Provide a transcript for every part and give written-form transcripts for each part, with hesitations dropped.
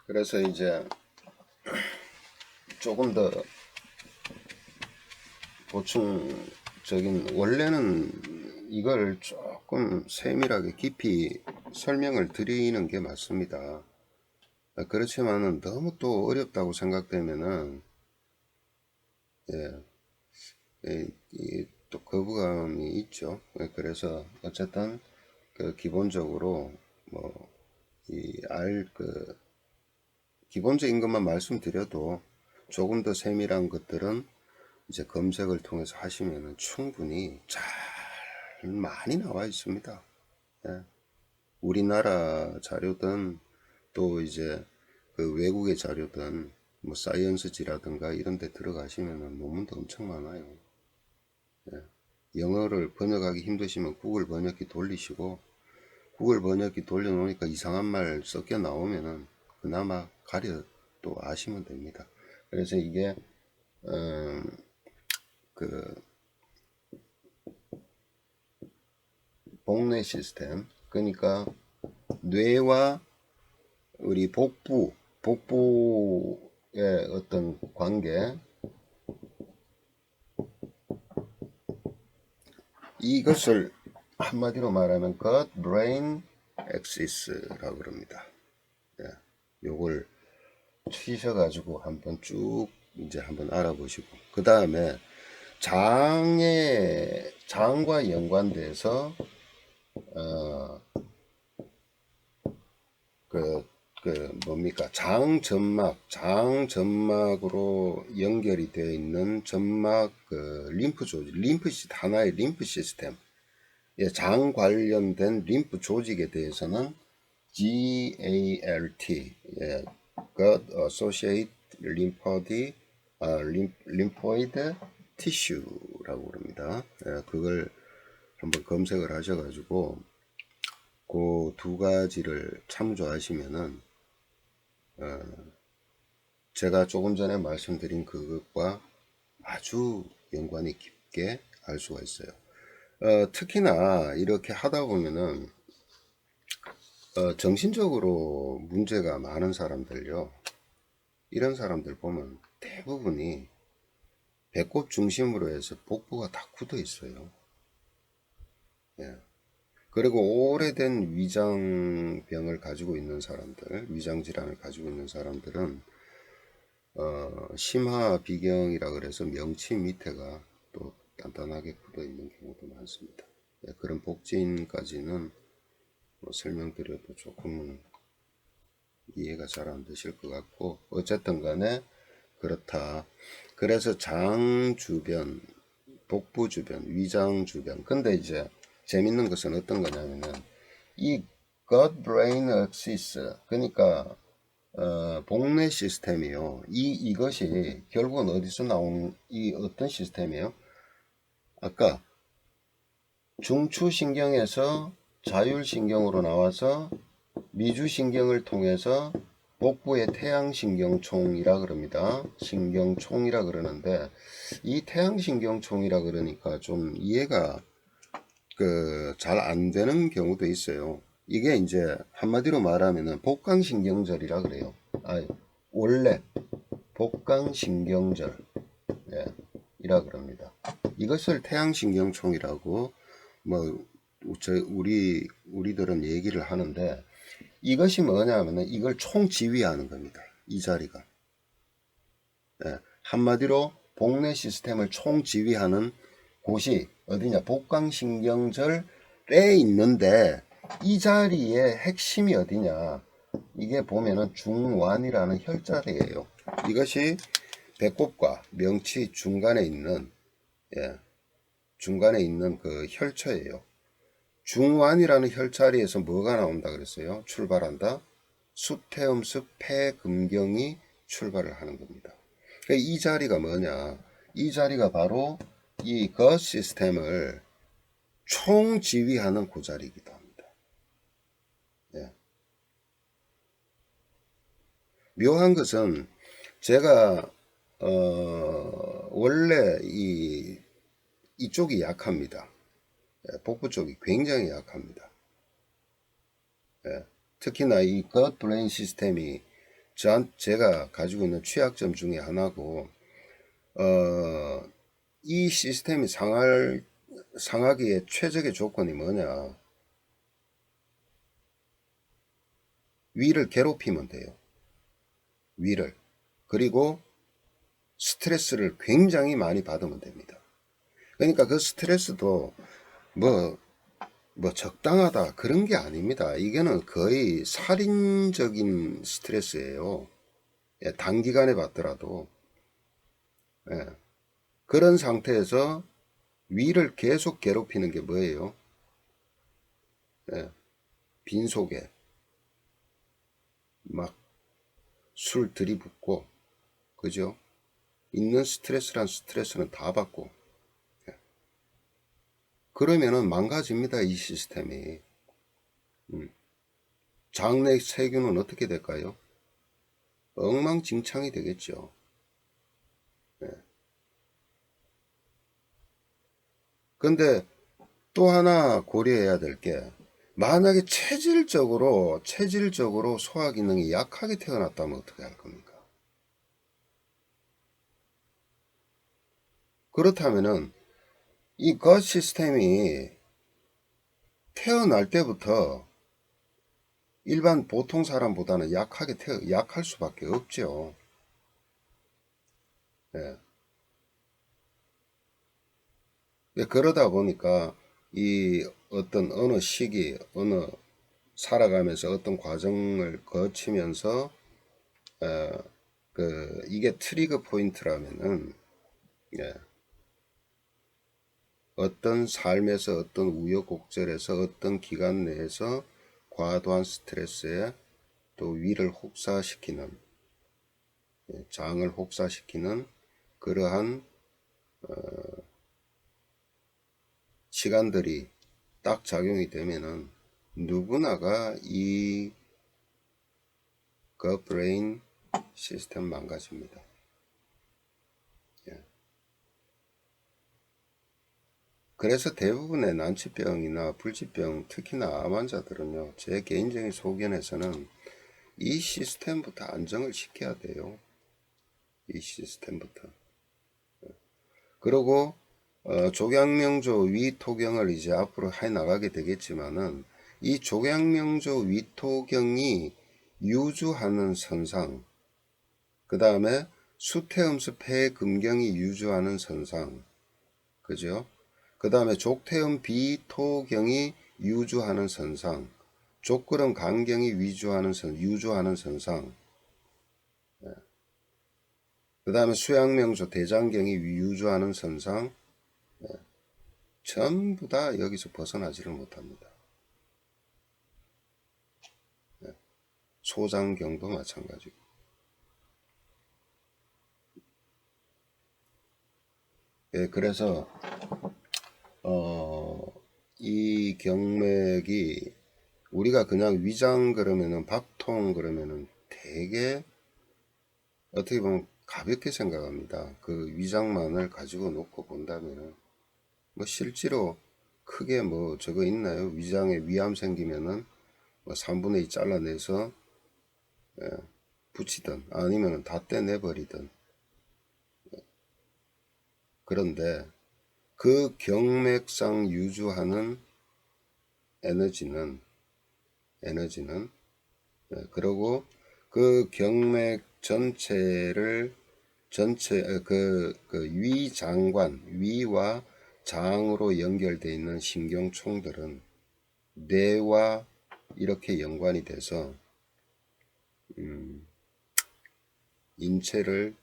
그래서 이제 조금 더 보충적인, 원래는 이걸 조금 세밀하게 깊이 설명을 드리는 게 맞습니다. 그렇지만은 너무 또 어렵다고 생각되면은 또 거부감이 있죠. 그래서 어쨌든 그 기본적으로 뭐 기본적인 것만 말씀드려도 조금 더 세밀한 것들은 이제 검색을 통해서 하시면은 충분히 잘 많이 나와 있습니다. 예. 우리나라 자료든 또 이제 그 외국의 자료든 뭐 사이언스지라든가 이런 데 들어가시면은 논문도 엄청 많아요. 영어를 번역하기 힘드시면 구글 번역기 돌리시고, 구글 번역기 돌려놓으니까 이상한 말 섞여 나오면은 그나마 가려 또 아시면 됩니다. 그래서 이게 그 복내 시스템, 그러니까 뇌와 우리 복부의 어떤 관계, 이것을 한마디로 말하면 gut brain axis라고 그럽니다. 예, 요걸 치셔가지고 한번 쭉 이제 한번 알아보시고, 그 다음에 장과 연관돼서 뭡니까? 장점막으로 연결이 되어 있는 점막 림프 조직, 하나의 림프 시스템, 예, 장 관련된 림프 조직에 대해서는 GALT, 예, Gut Associated Lymphoid Tissue라고 그럽니다. 예, 그걸 한번 검색을 하셔가지고 그 두 가지를 참조하시면은 제가 조금 전에 말씀드린 그것과 아주 연관이 깊게 알 수가 있어요. 특히나 이렇게 하다 보면은 정신적으로 문제가 많은 사람들요, 이런 사람들 보면 대부분이 배꼽 중심으로 해서 복부가 다 굳어 있어요. 예. 그리고 오래된 위장병을 가지고 있는 사람들, 위장질환을 가지고 있는 사람들은 심화 비경이라 그래서 명치 밑에가 또 단단하게 굳어 있는 경우도 많습니다. 예, 그런 복진까지는 뭐 설명드려도 조금 이해가 잘 안 되실 것 같고, 어쨌든 간에 그렇다. 그래서 장 주변, 복부 주변, 위장 주변. 근데 이제 재밌는 것은 어떤 거냐면은 이 gut brain axis, 그러니까 복내 시스템이요. 이것이 결국은 어디서 나온 이 어떤 시스템이에요? 아까 중추신경에서 자율신경으로 나와서 미주신경을 통해서 복부의 태양신경총이라 그럽니다. 신경총이라 그러는데, 이 태양신경총이라 그러니까 좀 이해가 잘 안 되는 경우도 있어요. 이게 이제 한마디로 말하면은 복강신경절이라 그래요. 원래 복강신경절, 예, 이라 그럽니다. 이것을 태양신경총이라고 뭐 우리들은 얘기를 하는데, 이것이 뭐냐면은 이걸 총지휘하는 겁니다. 이 자리가. 예, 한마디로 복내 시스템을 총지휘하는 곳이 어디냐? 복강신경절에 있는데, 이 자리의 핵심이 어디냐? 이게 보면은 중완이라는 혈자리예요. 이것이 배꼽과 명치 중간에 있는, 예, 중간에 있는 그 혈처예요. 중완이라는 혈자리에서 뭐가 나온다 그랬어요? 출발한다. 수태음습 폐금경이 출발을 하는 겁니다. 이 자리가 뭐냐? 이 자리가 바로 이 것 시스템을 총지휘하는 그 자리이기도 합니다. 예. 묘한 것은 제가 원래 이쪽이 약합니다. 예, 복부 쪽이 굉장히 약합니다. 예. 특히나 이 것 브레인 시스템이 제가 가지고 있는 취약점 중에 하나고, 이 시스템이 상하기에 최적의 조건이 뭐냐? 위를 괴롭히면 돼요. 위를. 그리고 스트레스를 굉장히 많이 받으면 됩니다. 그러니까 그 스트레스도 뭐 적당하다 그런 게 아닙니다. 이거는 거의 살인적인 스트레스예요. 예, 단기간에 받더라도. 예, 그런 상태에서 위를 계속 괴롭히는 게 뭐예요? 예, 빈속에 막 술 들이붓고, 그죠? 있는 스트레스란 스트레스는 다 받고, 그러면은 망가집니다, 이 시스템이. 장내 세균은 어떻게 될까요? 엉망진창이 되겠죠. 근데 또 하나 고려해야 될 게, 만약에 체질적으로 소화 기능이 약하게 태어났다면 어떻게 할 겁니까? 그렇다면은 이 것 시스템이 태어날 때부터 일반 보통 사람보다는 약할 수밖에 없죠. 예. 그러다 보니까 이 어느 시기, 살아가면서 어떤 과정을 거치면서 이게 트리거 포인트라면은, 예, 어떤 삶에서 어떤 우여곡절에서 어떤 기간 내에서 과도한 스트레스에 또 위를 혹사시키는, 장을 혹사시키는 그러한 시간들이 딱 작용이 되면은 누구나가 이 브레인 시스템 망가집니다. 예. 그래서 대부분의 난치병이나 불치병, 특히나 암 환자들은요, 제 개인적인 소견에서는 이 시스템부터 안정을 시켜야 돼요. 이 시스템부터. 그리고 족양명조 위토경을 이제 앞으로 해 나가게 되겠지만은, 이 족양명조 위토경이 유주하는 선상, 그 다음에 수태음수 폐금경이 유주하는 선상, 그죠? 그 다음에 족태음 비토경이 유주하는 선상, 족그름 간경이 유주하는 선상, 그 다음에 수양명조 대장경이 유주하는 선상, 전부 다 여기서 벗어나지를 못합니다. 소장경도 마찬가지고. 예, 그래서 이 경맥이 우리가 그냥 위장 그러면은 밥통 그러면은 되게 어떻게 보면 가볍게 생각합니다. 그 위장만을 가지고 놓고 본다면은 뭐 실제로 크게 뭐 저거 있나요? 위장에 위암 생기면은 뭐 3분의 2 잘라내서 붙이든 아니면은 다 떼내버리든. 그런데 그 경맥상 유주하는 에너지는 그리고 그 경맥 그 위장관, 위와 장으로 연결되어 있는 신경총들은 뇌와 이렇게 연관이 돼서 인체를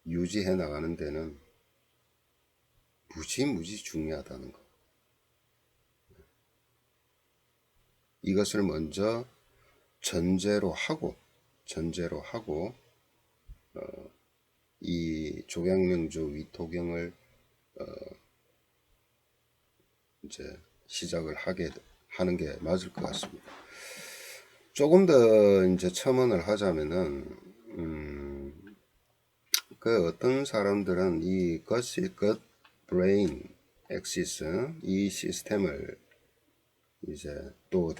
유지해 나가는 데는 무지 중요하다는 것. 이것을 먼저 전제로 하고 이 족양명조 위토경을 이제 시작을 하는 게 맞을 것 같습니다. 조금 더 이제 첨언을 하자면은 그 어떤 사람들은 이 것 브레인 엑시스 이 시스템을 이제 또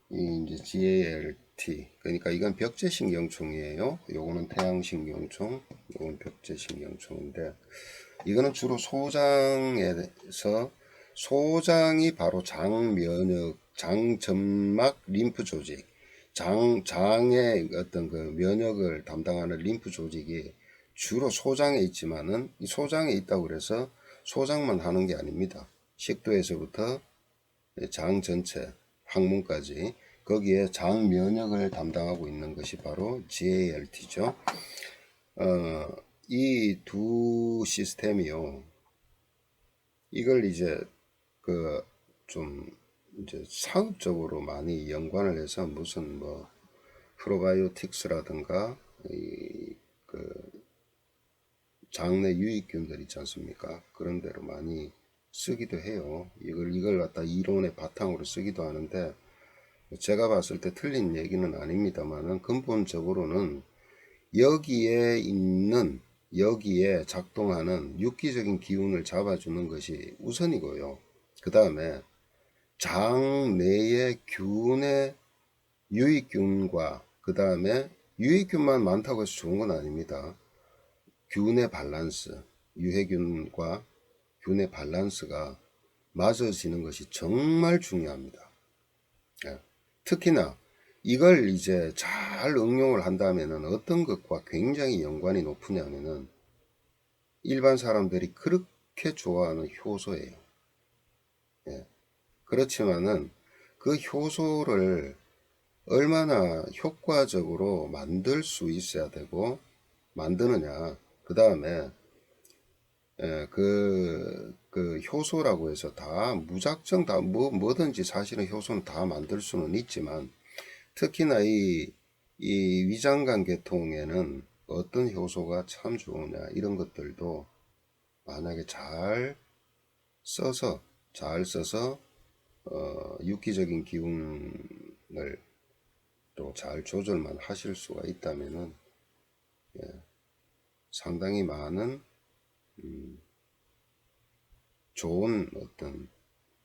이 이제 GALT. 그러니까 이건 벽제신경총이에요. 요거는 태양신경총, 요건 벽제신경총인데, 이거는 주로 소장에서, 소장이 바로 장면역, 장점막 림프 조직, 장의 어떤 그 면역을 담당하는 림프 조직이 주로 소장에 있지만은, 이 소장에 있다고 그래서 소장만 하는 게 아닙니다. 식도에서부터 장 전체, 항문까지, 거기에 장 면역을 담당하고 있는 것이 바로 GALT죠. 이 두 시스템이요. 이걸 이제 그 좀 이제 상업적으로 많이 연관을 해서 무슨 뭐 프로바이오틱스라든가 그 장내 유익균들 있지 않습니까? 그런 데로 많이 쓰기도 해요. 이걸 갖다 이론의 바탕으로 쓰기도 하는데, 제가 봤을 때 틀린 얘기는 아닙니다만은 근본적으로는 여기에 작동하는 육기적인 기운을 잡아주는 것이 우선이고요. 그 다음에 장 내의 균의 유익균과, 그 다음에 유익균만 많다고 해서 좋은 건 아닙니다. 균의 밸런스, 유해균과 균의 밸런스가 맞아지는 것이 정말 중요합니다. 예. 특히나 이걸 이제 잘 응용을 한다면은 어떤 것과 굉장히 연관이 높으냐면은 일반 사람들이 그렇게 좋아하는 효소예요. 예. 그렇지만은 그 효소를 얼마나 효과적으로 만들 수 있어야 되고 만드느냐. 그 다음에 그 효소라고 해서 다 무작정 다 뭐든지 사실은 효소는 다 만들 수는 있지만, 특히나 이 위장관 계통에는 어떤 효소가 참 좋으냐, 이런 것들도 만약에 잘 써서 유기적인 기운을 또 잘 조절만 하실 수가 있다면은 상당히 많은 좋은 어떤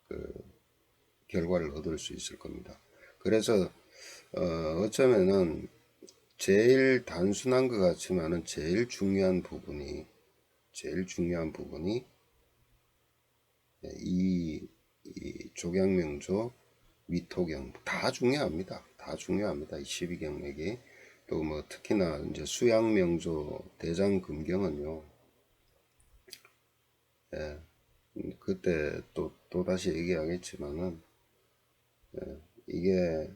그 결과를 얻을 수 있을 겁니다. 그래서 어쩌면은 제일 단순한 것 같지만은 제일 중요한 부분이 이 조경명조, 위토경 다 중요합니다. 다 중요합니다. 이 12경맥이. 또 뭐 특히나 이제 수양명조, 대장금경은요. 예, 그때 또다시 얘기하겠지만은 이게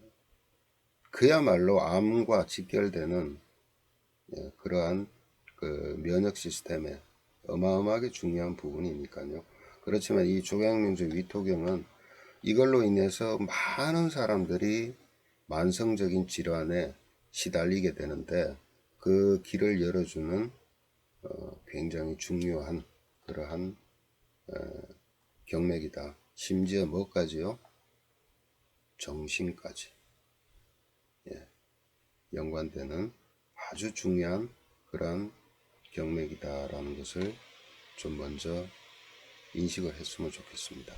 그야말로 암과 직결되는 그러한 그 면역 시스템에 어마어마하게 중요한 부분이니까요. 그렇지만 이 조경명조 위토경은 이걸로 인해서 많은 사람들이 만성적인 질환에 시달리게 되는데, 그 길을 열어주는 굉장히 중요한 그러한 경맥이다. 심지어 뭐까지요? 정신까지 연관되는 아주 중요한 그러한 경맥이다라는 것을 좀 먼저 인식을 했으면 좋겠습니다.